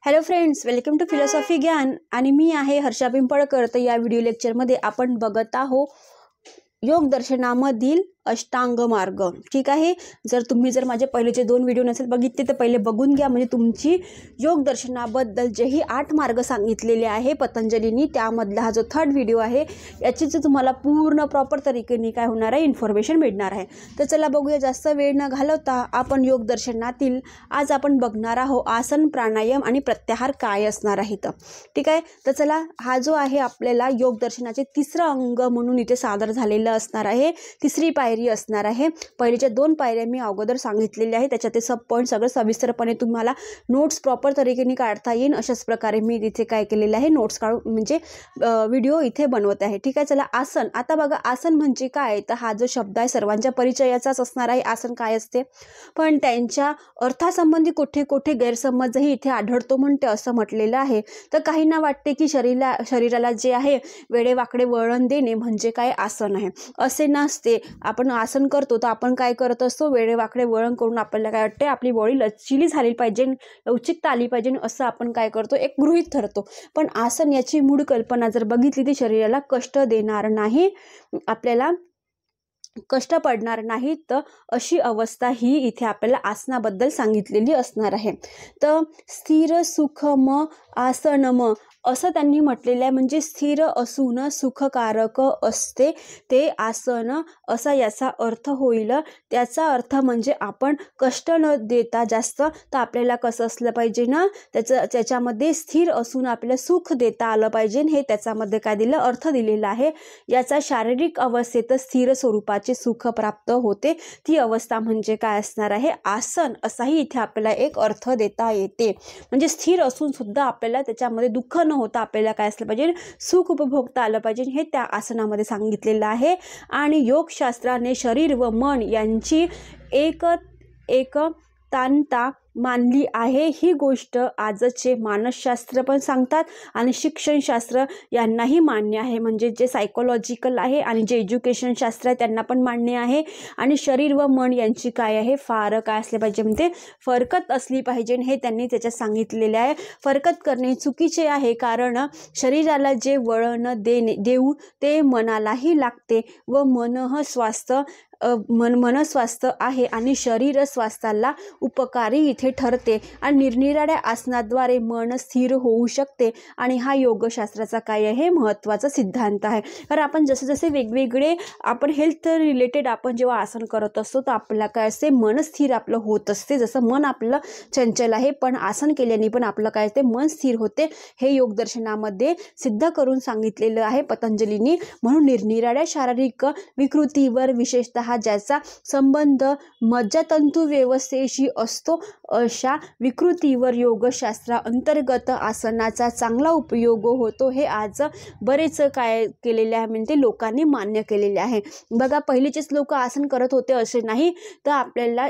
Hello friends, welcome to philosophy ज्ञान आणि मी आहे हर्षा पिंपळकर। तर या व्हिडिओ लेक्चरमध्ये आपण बघत आहोत योग दर्शनामधील अष्टांग मार्ग। ठीक आहे, जर माझे पहिलेचे 2 व्हिडिओ नसेल बघितले तर पहिले बघून घ्या, म्हणजे तुमची योग दर्शनाबद्दल जेही 8 मार्ग सांगितलेले आहे पतंजलींनी त्यामधला हा जो 3rd व्हिडिओ आहे याची तुम्हाला पूर्ण प्रॉपर तरीकेने काय होणार आहे इन्फॉर्मेशन मिळणार आहे। तर चला बघूया, जास्त वेळ न घालवता आपण योग दर्शनातील आज आपण बघणार आहोत आसन, प्राणायाम आणि प्रत्याहार काय असणार आहेत। ठीक आहे, तर चला, हा जो आहे आपल्याला योग दर्शनाचे 3रं अंग म्हणून इथे सादर झालेलं असणार आहे। 3री पायरी असणार आहे। पहिलेच्या 2 पायऱ्या मी अगोदर सांगितलेल्या आहे, त्याच्यात ते सब पॉइंट सगळं सविस्तरपणे तुम्हाला नोट्स प्रॉपर तरीकेने काढता येईल अशाच प्रकारे मी इथे काय केलेलं आहे, नोट्स काढून म्हणजे व्हिडिओ इथे बनवत आहे। ठीक आहे, चला आसन। आता बघा, आसन म्हणजे काय, तर हा जो शब्द आहे सर्वांच्या परिचयाचाच असणार आहे। आसन काय असते, पण त्यांच्या अर्थासंबंधी कुठे कुठे गैरसमजही इथे आढळतो म्हणते असं म्हटलेलं आहे। तर काहींना वाटते की शरीराला जे आहे वेडेवाकडे वळण देणे म्हणजे काय आसन आहे, असे नसते। आपण आसन करतो तर आपण काय करत असतो, वेडेवाकडे वळण करून आपल्याला काय वाटते आपली बॉडी लचीली झाली पाहिजे, लवचिकता आली पाहिजे असं आपण काय करतो, एक गृहीत धरतो। पण आसन याची मूळ कल्पना जर बघितली तर शरीराला कष्ट देणार नाही, आपल्याला कष्ट पडणार नाही, तर अशी अवस्था ही इथे आपल्याला आसनाबद्दल सांगितलेली असणार आहे। तर स्थिर सुखम आसनम असं त्यांनी म्हटलेलं आहे, म्हणजे स्थिर असून सुखकारक असते ते आसन असा याचा अर्थ होईल। त्याचा अर्थ म्हणजे आपण कष्ट न देता जास्त, तर आपल्याला कसं असलं पाहिजे ना, त्याच्यामध्ये स्थिर असून आपल्याला सुख देता आलं पाहिजे, हे त्याच्यामध्ये काय दिलं, अर्थ दिलेला आहे। याचा शारीरिक अवस्थेत स्थिर स्वरूपाचे सुख प्राप्त होते, ती अवस्था म्हणजे काय असणार आहे, आसन असाही इथे आपल्याला एक अर्थ देता येते। म्हणजे स्थिर असून सुद्धा आपल्याला त्याच्यामध्ये दुःख न होता आपल्याला काय असलं पाहिजे, सुख उपभोगता आलं पाहिजे, हे त्या आसनामध्ये सांगितलेलं आहे। आणि योगशास्त्राने शरीर व मन यांची एकतानता मानली आहे। ही गोष्ट आजचे मानसशास्त्र पण सांगतात आणि शिक्षणशास्त्र यांनाही मान्य आहे, म्हणजे जे सायकोलॉजिकल आहे आणि जे एज्युकेशन शास्त्र आहे त्यांना पण मान्य आहे। आणि शरीर व मन यांची काय आहे, फार काय असले पाहिजे, म्हणजे फरकत असली पाहिजे, हे त्यांनी त्याच्यात सांगितलेले आहे। फरकत करणे चुकीचे आहे, कारण शरीराला जे वळण देऊ ते मनालाही लागते व मन स्वास्थ्य आहे आणि शरीर स्वास्थ्याला उपकारी इथे ठरते आणि निरनिराळ्या आसनाद्वारे मन स्थिर होऊ शकते। आणि हा योगशास्त्राचा काय आहे, महत्त्वाचा सिद्धांत आहे। कारण आपण जसे वेगवेगळे आपण हेल्थ रिलेटेड आपण जेव्हा आसन करत असतो तर आपल्याला काय असते, मन स्थिर आपलं होत असते। जसं मन आपलं चंचल आहे, पण आसन केल्याने पण आपलं काय असते, मन स्थिर होते, हे योगदर्शनामध्ये सिद्ध करून सांगितलेलं आहे पतंजलींनी। म्हणून निरनिराळ्या शारीरिक विकृतीवर, विशेषतः ज्याचा संबंध मज्जातंतू व्यवस्थेशी असतो अशा विकृतीवर योगशास्त्रा अंतर्गत आसनाचा चांगला उपयोग होतो, हे आज बरेच काय केलेले आहे, म्हणजे लोकांनी मान्य केलेले आहे। बघा, पहिलेचेच लोक आसन करत होते असे नाही, तर आपल्याला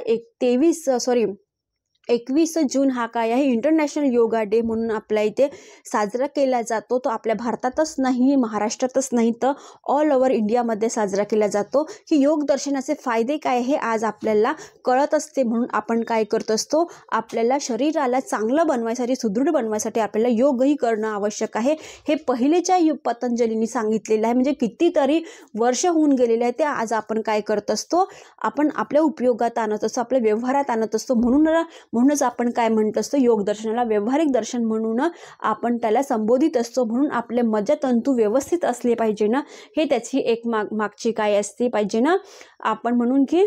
21 जून हा काय आहे, इंटरनॅशनल योगा डे म्हणून आपल्या इथे साजरा केला जातो। तो आपल्या भारतातच नाही, महाराष्ट्रातच नाही, तर ऑल ओव्हर इंडियामध्ये साजरा केला जातो। की योग दर्शनाचे फायदे काय हे आज आपल्याला कळत असते, म्हणून आपण काय करत असतो, आपल्याला शरीराला चांगलं बनवायसाठी, सुदृढ बनवायसाठी आपल्याला योगही करणं आवश्यक आहे। हे पहिलेच्या पतंजलींनी सांगितलेलं आहे, म्हणजे कितीतरी वर्ष होऊन गेलेले आहे, ते आज आपण काय करत असतो, आपण आपल्या उपयोगात आणत असतो, आपल्या व्यवहारात आणत असतो। म्हणूनच आपण काय म्हणत असतो, योग दर्शनाला व्यवहारिक दर्शन म्हणून आपण त्याला संबोधित असतो। म्हणून आपले मज्जातंतू व्यवस्थित असले पाहिजे ना, हे त्याची एक मागची काय असते पाहिजे ना, आपण म्हणून की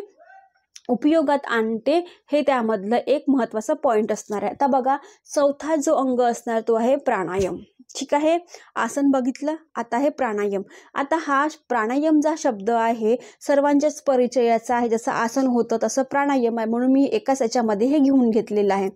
उपयोगात आणते, हे त्यामधलं एक महत्त्वाचा पॉईंट असणार आहे। आता बघा, 4था जो अंग असणार तो आहे प्राणायाम। ठीक आहे, आसन बघितलं, आता आहे प्राणायाम। आता हा प्राणायाम जो शब्द आहे सर्वांच्याच परिचयाचा आहे, जसं आसन होतं तसं प्राणायाम आहे, म्हणून मी एकाच याच्यामध्ये हे घेऊन घेतलेलं आहे।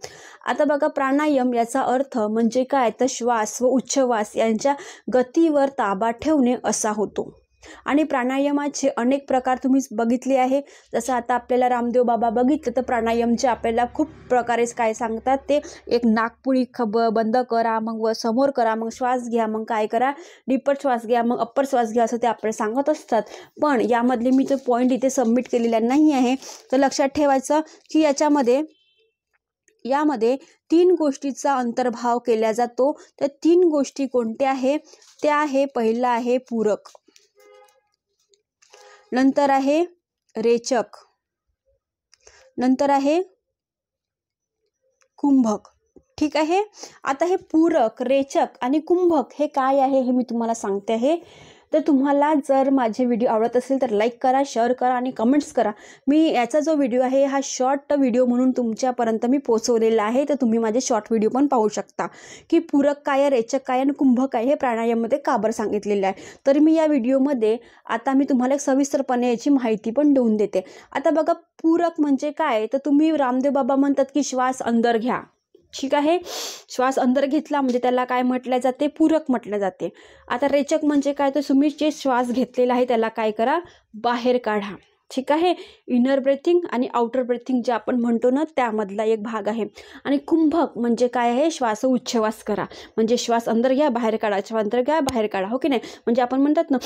आता बघा, प्राणायाम याचा अर्थ म्हणजे काय, तर श्वास व उच्छ्वास यांच्या गतीवर ताबा ठेवणे असा होतो। आणि प्राणायामाचे अनेक प्रकार तुम्ही बघितले आहे, जसं आता आपल्याला रामदेव बाबा बघितलं तर प्राणायामचे आपल्याला खूप प्रकारे काय सांगतात, ते एक नाकपुडी बंद करा, मग समोर करा, मग श्वास घ्या, मग काय करा, डीपर श्वास घ्या, मग अप्पर श्वास घ्या, असं ते आपल्याला सांगत असतात। पण यामधले मी तो पॉईंट इथे सबमिट केलेला नाही आहे, तर लक्षात ठेवायचं की याच्यामध्ये यामध्ये 3 गोष्टीचा अंतर्भाव केला जातो. त्या 3 गोष्टी कोणत्या आहे? त्या आहे, पहिला आहे पूरक, नंतर आहे रेचक, नंतर आहे कुंभक. ठीक आहे. आता हे पूरक, रेचक आणि कुंभक हे काय आहे हे मी तुम्हाला सांगते आहे. तर तुम्हाला जर माझे व्हिडिओ आवडत असेल तर लाईक करा, शेअर करा आणि कमेंट्स करा. मी याचा जो व्हिडिओ आहे हा शॉर्ट व्हिडिओ म्हणून तुमच्यापर्यंत मी पोचवलेला आहे. तर तुम्ही माझे शॉर्ट व्हिडिओ पण पाहू शकता की पूरक काय, रेचक काय आणि कुंभक काय हे प्राणायाममध्ये का बरं सांगितलेलं आहे. तर मी या व्हिडिओमध्ये आता मी तुम्हाला एक सविस्तरपणे याची माहिती पण देऊन देते. आता बघा, पूरक म्हणजे काय? तर तुम्ही रामदेव बाबा म्हणतात की श्वास अंदर घ्या. ठीक आहे. श्वास अंदर घेतला म्हणजे त्याला काय म्हटलं जाते? पूरक म्हटलं जाते. आता रेचक म्हणजे काय? तर तुम्ही जे श्वास घेतलेला आहे त्याला काय करा? बाहेर काढा. ठीक आहे. इनर ब्रेथिंग आणि आउटर ब्रेथिंग जे आपण म्हणतो ना त्यामधला एक भाग आहे. आणि कुंभक म्हणजे काय आहे? श्वास उच्छवास करा. म्हणजे श्वास अंदर घ्या, बाहेर काढा, श्वास अंदर घ्या, बाहेर काढा. हो की नाही? म्हणजे आपण म्हणतात ना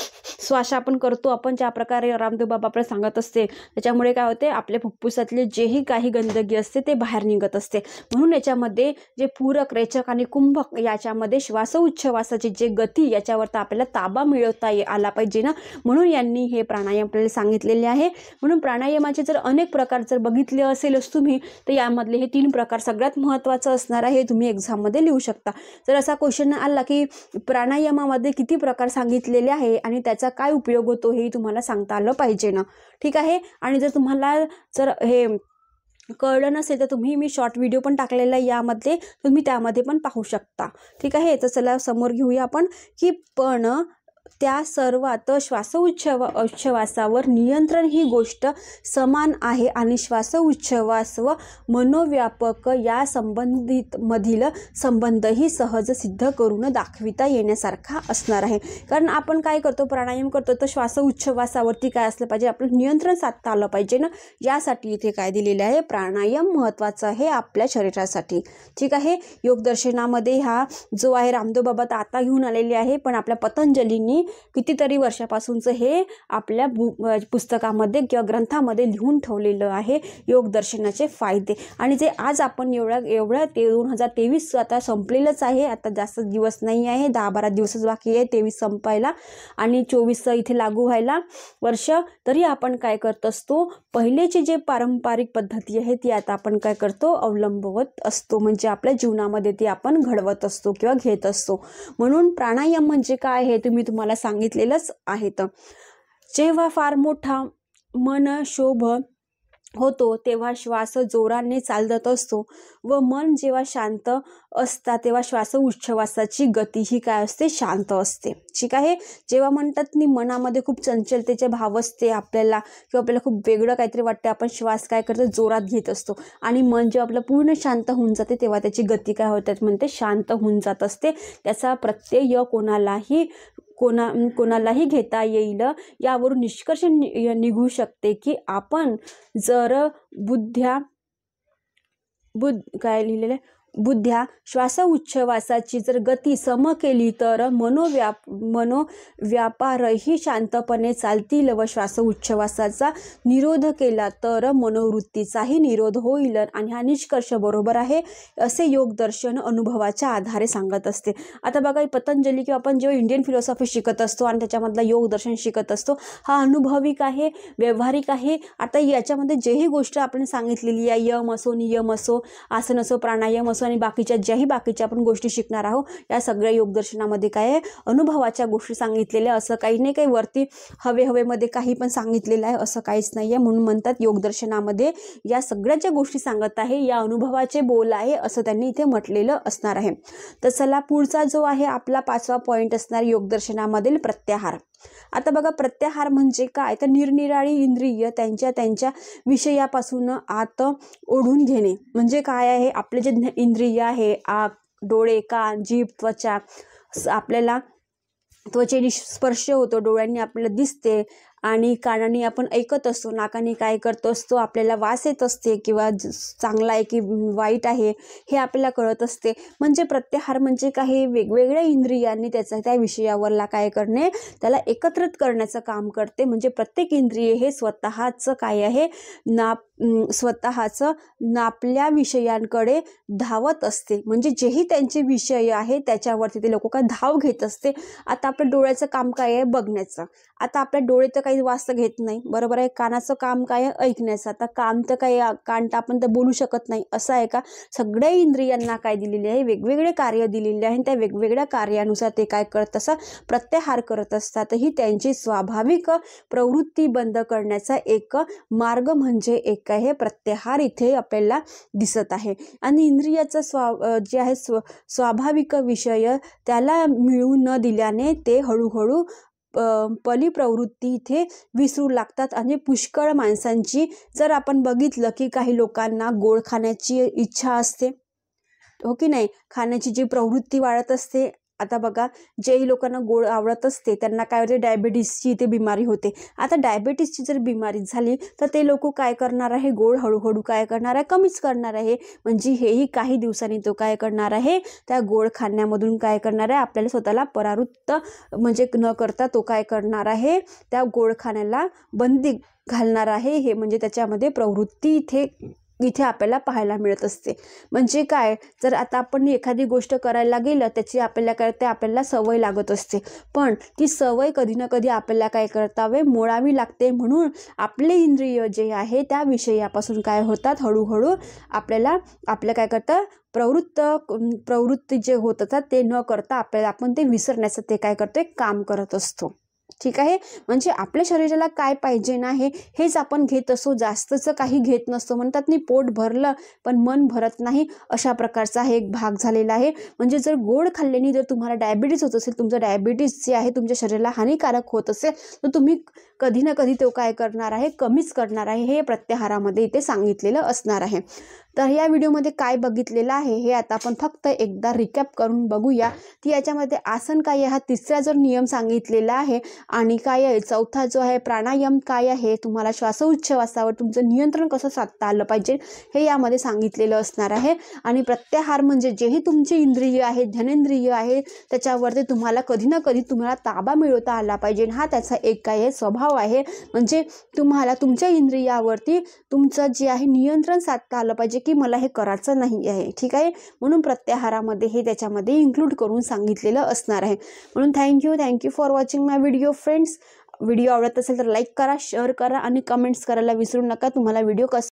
श्वास आपण करतो, आपण ज्या प्रकारे रामदेव बाबा आपल्याला सांगत असते त्याच्यामुळे काय होते? आपल्या फुफ्फुसातले जेही काही गंदगी असते ते बाहेर निघत असते. म्हणून याच्यामध्ये जे पूरक, रेचक आणि कुंभक याच्यामध्ये श्वास उच्छवासाची जे गती याच्यावर आपल्याला ताबा मिळवता आला पाहिजे ना, म्हणून यांनी हे प्राणायाम आपल्याला सांगितलेले आहे. म्हणून प्राणायामाचे जर अनेक प्रकार जर बघितले असेलच तुम्ही तर यामधले हे 3 प्रकार सगळ्यात महत्त्वाचं असणार आहे. तुम्ही एक्झाममध्ये लिहू शकता. जर असा क्वेश्चन आला की प्राणायामामध्ये किती प्रकार सांगितलेले आहे आणि त्याचा काय उपयोग होतो हे तुम्हाला सांगता आलं पाहिजे ना. ठीक आहे. आणि जर तुम्हाला जर हे कळलं नसेल तर तुम्ही मी शॉर्ट व्हिडिओ पण टाकलेला आहे यामध्ये, तुम्ही त्यामध्ये पण पाहू शकता. ठीक आहे. तर चला समोर घेऊया आपण की पण त्या सर्वात श्वास उच्छवासावर नियंत्रण ही गोष्ट समान आहे आणि श्वास उच्छवास व मनोव्यापक या संबंधित मधील संबंधही सहज सिद्ध करून दाखविता येण्यासारखा असणार आहे. कारण आपण काय करतो? प्राणायाम करतो तर श्वास उच्छवासावरती काय असलं पाहिजे? आपलं नियंत्रण साधता आलं पाहिजे ना. यासाठी इथे काय दिलेलं आहे? प्राणायाम महत्त्वाचा आहे आपल्या शरीरासाठी. ठीक आहे. योगदर्शनामध्ये हा जो आहे रामदेव बाबा तर आता घेऊन आलेले आहे, पण आपल्या पतंजलींनी कितीतरी वर्षापासूनचं हे आपल्या पुस्तकामध्ये किंवा ग्रंथामध्ये लिहून ठेवलेलं आहे योगदर्शनाचे फायदे. आणि जे आज आपण एवढं 2023 आता संपलेलंच आहे. आता जास्त दिवस नाही आहे, 10-12 दिवसच बाकी आहे 23 संपायला आणि 24 इथे लागू व्हायला वर्ष. तरी आपण काय करत असतो? पहिलेची जे पारंपरिक पद्धती आहे ती आता आपण काय करतो? अवलंबवत असतो. म्हणजे आपल्या जीवनामध्ये ती आपण घडवत असतो किंवा घेत असतो. म्हणून प्राणायाम म्हणजे काय हे तुम्हाला सांगितलेलंच आहे. तर जेव्हा फार मोठा मनक्षोभ होतो तेव्हा श्वास जोराने चालत असतो व मन जेव्हा शांत असतात तेव्हा श्वास उच्छवासाची गती ही काय असते? शांत असते. ठीक आहे. जेव्हा म्हणतात नी मनामध्ये खूप चंचलतेचे भाव असते आपल्याला किंवा आपल्याला खूप वेगळं काहीतरी वाटतं, आपण श्वास काय करतो? जोरात घेत असतो आणि मन जेव्हा आपलं पूर्ण शांत होऊन जाते तेव्हा त्याची गती काय होतात? म्हणते शांत होऊन जात असते. त्याचा प्रत्यय कोणालाही घेता येईल. यावरून निष्कर्ष निघू शकते की आपण जर काय लिहिलेलं आहे? बुद्ध्या श्वास उच्छवासाची जर गती सम केली तर मनोव्यापारही शांतपणे चालतील व श्वास उच्छवासाचा निरोध केला तर मनोवृत्तीचाही निरोध होईल. आणि हा निष्कर्ष बरोबर आहे असे योगदर्शन अनुभवाच्या आधारे सांगत असते. आता बघा, पतंजली किंवा आपण जेव्हा इंडियन फिलॉसॉफी शिकत असतो आणि त्याच्यामधला योगदर्शन शिकत असतो हा अनुभविक आहे, व्यावहारिक आहे. आता याच्यामध्ये जेही गोष्ट आपण सांगितलेली आहे, यम असो, नियम असो, आसन असो, प्राणायाम असो आणि बाकीच्या आपण गोष्टी शिकणार आहोत, या सगळ्या योगदर्शनामध्ये काय आहे? अनुभवाच्या गोष्टी सांगितलेल्या. असं काही नाही काही वरती हवेमध्ये काही पण सांगितलेलं आहे असं काहीच नाही आहे. म्हणून म्हणतात योगदर्शनामध्ये या सगळ्या ज्या गोष्टी सांगत आहे या अनुभवाचे बोल आहे असं त्यांनी इथे म्हटलेलं असणार आहे. तर चला पुढचा जो आहे आपला 5वा पॉईंट असणार योगदर्शनामधील प्रत्याहार. आता बघा, प्रत्याहार म्हणजे काय? तर निरनिराळी इंद्रिय त्यांच्या विषयापासून आत ओढून घेणे. म्हणजे काय आहे? आपले जे इंद्रिय आहे, आग, डोळे, कान, जीभ, त्वचा, आपल्याला त्वचेने स्पर्श होतो, डोळ्यांनी आपल्याला दिसते आणि कानाने आपण ऐकत असतो, नाकाने काय करत असतो, आपल्याला वास येत असते किंवा चांगला आहे की वाईट आहे हे आपल्याला कळत असते. म्हणजे प्रत्याहार म्हणजे काही वेगवेगळ्या इंद्रियांनी त्या विषयावरला काय करणे, त्याला एकत्रित करण्याचं काम करते. म्हणजे प्रत्येक इंद्रिय हे स्वतःचं काय आहे स्वतःचं आपल्या विषयांकडे धावत असते. म्हणजे जेही त्यांचे विषय आहे त्याच्यावरती ते लोक काय धाव घेत असते. आता आपल्या डोळ्याचं काम काय आहे, बघण्याचं. आता आपल्या डोळे तर काही वास्त घेत नाही, बरोबर आहे. कानाचं काम काय आहे, ऐकण्याचं. आता कान तर काही कान तर आपण तर बोलू शकत नाही, असं आहे का. सगळ्या इंद्रियांना काय दिलेले आहे, वेगवेगळे कार्य दिलेले आहे. त्या वेगवेगळ्या कार्यानुसार ते काय करत असतात, प्रत्याहार करत असतात. ही त्यांची स्वाभाविक प्रवृत्ती बंद करण्याचा एक मार्ग म्हणजे एक आहे प्रत्याहार इथे आपल्याला दिसत आहे. आणि इंद्रियाचा जे आहे स्वाभाविक विषय त्याला मिळू न दिल्याने ते हळूहळू पली प्रवृत्ती इथे विसरू लागतात. आणि पुष्कळ माणसांची जर आपण बघितलं की काही लोकांना गोड खाण्याची इच्छा असते, हो की नाही, खाण्याची जी प्रवृत्ती वाढत असते. आता बघा, जेही लोकांना गोड आवडत असते त्यांना काय होते, डायबिटीसची इथे बिमारी होते. आता डायबिटीसची जर बिमारी झाली तर ते लोक काय करणार आहे, गोड हळूहळू काय करणार आहे, कमीच करणार आहे. म्हणजे हेही काही दिवसांनी तो काय करणार आहे, त्या गोड खाण्यामधून काय करणार आहे, आपल्याला स्वतःला परावृत्त म्हणजे न करता तो काय करणार आहे, त्या गोड खाण्याला बंदी घालणार आहे. हे म्हणजे त्याच्यामध्ये प्रवृत्ती इथे आपल्याला पाहायला मिळत असते. म्हणजे काय, जर आता आपण एखादी गोष्ट करायला गेलं त्याची आपल्याला सवय लागत असते, पण ती सवय कधी ना कधी आपल्याला काय करतावे, मोडावी लागते. म्हणून आपले इंद्रिय जे आहे त्या विषयापासून काय होतात, हळूहळू आपल्या काय करतं, प्रवृत्ती जे होत असतात ते न करता आपण ते विसरण्याचं ते काय करतो, काम करत असतो. ठीक आहे. म्हणजे आपल्या शरीराला काय पाहिजे ना हेच आपण घेत असतो, जास्तचं काही घेत नसतो. म्हणतात नाही, पोट भरलं पण मन भरत नाही, अशा प्रकारचा हा एक भाग झालेला आहे. म्हणजे जर गोड खाल्ल्याने जर तुम्हाला डायबिटीस होत असेल, तुमचं डायबिटीस जे आहे तुमच्या शरीराला हानिकारक होत असेल, तर तुम्ही कधी ना कधी तो काय करणार आहे, कमीच करणार आहे. हे प्रत्याहारामध्ये इथे सांगितलेलं असणार आहे. तर या व्हिडिओमध्ये काय बघितलेलं आहे हे आता आपण फक्त एकदा रिकॅप करून बघूया. की याच्यामध्ये आसन काय आहे, हा तिसरा जो नियम सांगितलेला आहे. आणि काय आहे, चौथा जो आहे प्राणायाम काय आहे, तुम्हाला श्वासोच्छवासावर तुमचं नियंत्रण कसं साधता आलं पाहिजे हे यामध्ये सांगितलेलं असणार आहे. आणि प्रत्याहार म्हणजे जेही तुमचे इंद्रिय आहे, धनेंद्रिय आहे, त्याच्यावरती तुम्हाला कधी ना कधी तुम्हाला ताबा मिळवता आला पाहिजे. हा त्याचा एक काय आहे, स्वभाव आहे. म्हणजे तुम्हाला तुमच्या इंद्रियावरती तुमचं जे आहे नियंत्रण साधता आलं पाहिजे की मला हे करायचं नाही आहे. ठीक आहे. म्हणून प्रत्याहारामध्ये हे त्याच्यामध्ये इन्क्लूड करून सांगितलेलं असणार आहे. म्हणून thank you for watching my video friends. Video आवडत असेल तर लाईक करा, शेअर करा आणि कमेंट्स करायला विसरू नका. तुम्हाला व्हिडिओ कसा